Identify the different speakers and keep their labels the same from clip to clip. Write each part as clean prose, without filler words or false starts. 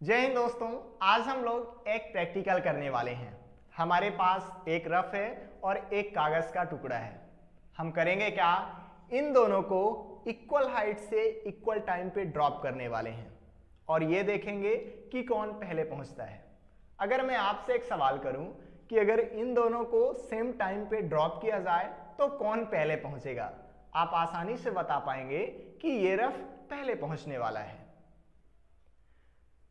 Speaker 1: जय हिंद दोस्तों, आज हम लोग एक प्रैक्टिकल करने वाले हैं। हमारे पास एक रफ है और एक कागज का टुकड़ा है। हम करेंगे क्या, इन दोनों को इक्वल हाइट से इक्वल टाइम पे ड्रॉप करने वाले हैं और ये देखेंगे कि कौन पहले पहुंचता है। अगर मैं आपसे एक सवाल करूं कि अगर इन दोनों को सेम टाइम पे ड्रॉप किया जाए तो कौन पहले पहुंचेगा, आप आसानी से बता पाएंगे कि ये रफ पहले पहुंचने वाला है।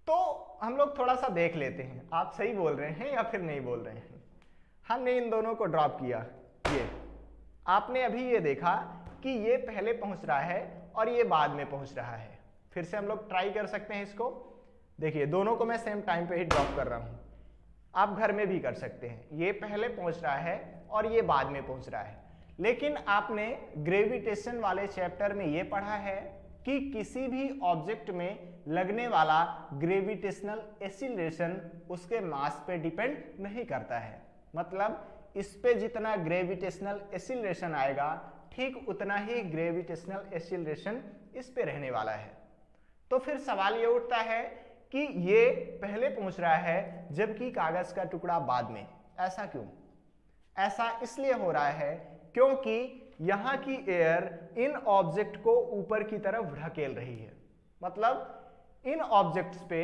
Speaker 1: तो हम लोग थोड़ा सा देख लेते हैं, आप सही बोल रहे हैं या फिर नहीं बोल रहे हैं। हमने इन दोनों को ड्रॉप किया, ये आपने अभी ये देखा कि ये पहले पहुंच रहा है और ये बाद में पहुंच रहा है। फिर से हम लोग ट्राई कर सकते हैं इसको। देखिए, दोनों को मैं सेम टाइम पे ही ड्रॉप कर रहा हूं। आप घर में भी कर सकते हैं। ये पहले पहुंच रहा है और ये बाद में पहुंच रहा है। लेकिन आपने ग्रेविटेशन वाले चैप्टर में ये पढ़ा है कि किसी भी ऑब्जेक्ट में लगने वाला ग्रेविटेशनल एक्सीलरेशन उसके मास पे डिपेंड नहीं करता है। मतलब इस पे जितना ग्रेविटेशनल एक्सीलरेशन आएगा ठीक उतना ही ग्रेविटेशनल एक्सीलरेशन इस पे रहने वाला है। तो फिर सवाल ये उठता है कि ये पहले पहुंच रहा है जबकि कागज का टुकड़ा बाद में। ऐसा क्यों? ऐसा इसलिए हो रहा है क्योंकि यहां की एयर इन ऑब्जेक्ट को ऊपर की तरफ ढकेल रही है। मतलब इन ऑब्जेक्ट्स पे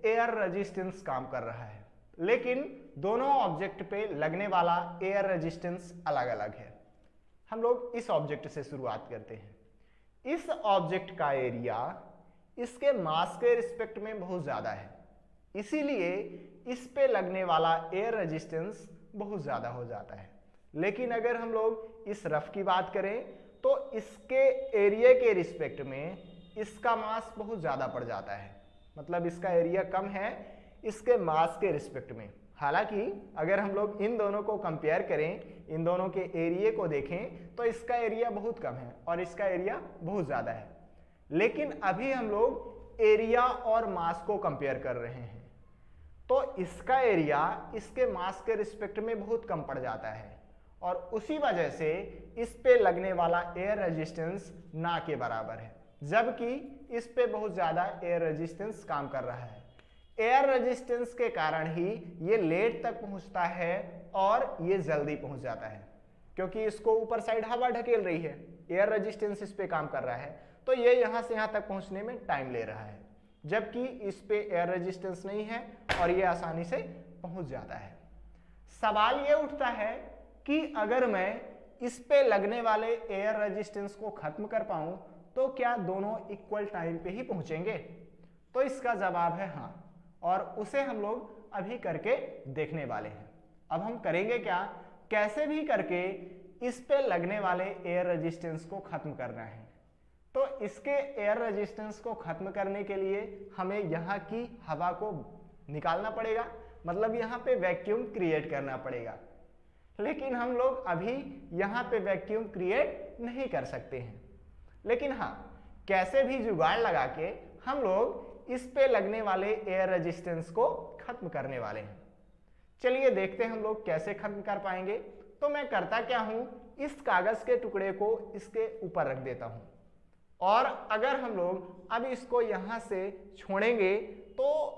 Speaker 1: एयर रेजिस्टेंस काम कर रहा है, लेकिन दोनों ऑब्जेक्ट पे लगने वाला एयर रेजिस्टेंस अलग अलग है। हम लोग इस ऑब्जेक्ट से शुरुआत करते हैं। इस ऑब्जेक्ट का एरिया इसके मास के रिस्पेक्ट में बहुत ज्यादा है, इसीलिए इस पे लगने वाला एयर रेजिस्टेंस बहुत ज्यादा हो जाता है। लेकिन अगर हम लोग इस रफ की बात करें तो इसके एरिया के रिस्पेक्ट में इसका मास बहुत ज्यादा पड़ जाता है। मतलब इसका एरिया कम है इसके मास के रिस्पेक्ट में। हालांकि अगर हम लोग इन दोनों को कंपेयर करें, इन दोनों के एरिया को देखें तो इसका एरिया बहुत कम है और इसका एरिया बहुत ज्यादा है। लेकिन अभी हम लोग एरिया और मास को कंपेयर कर रहे हैं तो इसका एरिया इसके मास के रिस्पेक्ट में बहुत कम पड़ जाता है और उसी वजह से इस पे लगने वाला एयर रेजिस्टेंस ना के बराबर है, जबकि इस पे बहुत ज्यादा एयर रेजिस्टेंस काम कर रहा है। एयर रेजिस्टेंस के कारण ही ये लेट तक पहुंचता है और ये जल्दी पहुंच जाता है, क्योंकि इसको ऊपर साइड हवा ढकेल रही है, एयर रेजिस्टेंस इस पे काम कर रहा है, तो ये यहां से यहां तक पहुंचने में टाइम ले रहा है, जबकि इस पे एयर रेजिस्टेंस नहीं है और ये आसानी से पहुंच जाता है। सवाल ये उठता है कि अगर मैं इस पे लगने वाले एयर रेजिस्टेंस को खत्म कर पाऊं तो क्या दोनों इक्वल टाइम पे ही पहुंचेंगे? तो इसका जवाब है हाँ, और उसे हम लोग अभी करके देखने वाले हैं। अब हम करेंगे क्या, कैसे भी करके इस पे लगने वाले एयर रेजिस्टेंस को खत्म करना है। तो इसके एयर रेजिस्टेंस को खत्म करने के लिए हमें यहाँ की हवा को निकालना पड़ेगा, मतलब यहाँ पे वैक्यूम क्रिएट करना पड़ेगा। लेकिन हम लोग अभी यहाँ पे वैक्यूम क्रिएट नहीं कर सकते हैं। लेकिन हाँ, कैसे भी जुगाड़ लगा के हम लोग इस पे लगने वाले एयर रेजिस्टेंस को खत्म करने वाले हैं। चलिए देखते हैं हम लोग कैसे खत्म कर पाएंगे। तो मैं करता क्या हूं, इस कागज के टुकड़े को इसके ऊपर रख देता हूं और अगर हम लोग अब इसको यहां से छोड़ेंगे तो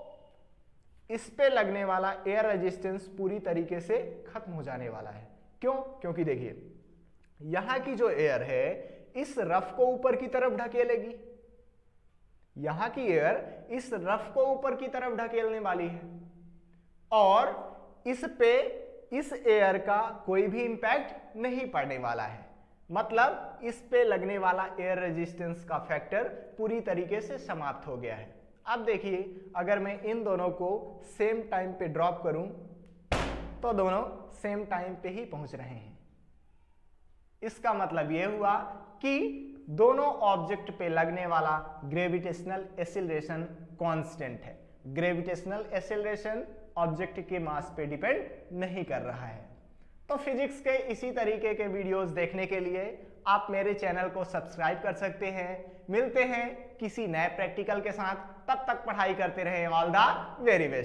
Speaker 1: इस पे लगने वाला एयर रेजिस्टेंस पूरी तरीके से खत्म हो जाने वाला है। क्यों? क्योंकि देखिए, यहां की जो एयर है इस रफ को ऊपर की तरफ ढकेलेगी, यहां की एयर इस रफ को ऊपर की तरफ ढकेलने वाली है और इस पे इस एयर का कोई भी इंपैक्ट नहीं पड़ने वाला है। मतलब इस पे लगने वाला एयर रेजिस्टेंस का फैक्टर पूरी तरीके से समाप्त हो गया है। अब देखिए, अगर मैं इन दोनों को सेम टाइम पे ड्रॉप करूं तो दोनों सेम टाइम पे ही पहुंच रहे हैं। इसका मतलब यह हुआ कि दोनों ऑब्जेक्ट पे लगने वाला ग्रेविटेशनल एक्सीलरेशन कांस्टेंट है। ग्रेविटेशनल एक्सीलरेशन ऑब्जेक्ट के मास पे डिपेंड नहीं कर रहा है। तो फिजिक्स के इसी तरीके के वीडियोस देखने के लिए आप मेरे चैनल को सब्सक्राइब कर सकते हैं। मिलते हैं किसी नए प्रैक्टिकल के साथ, तब तक पढ़ाई करते रहें। All the very best.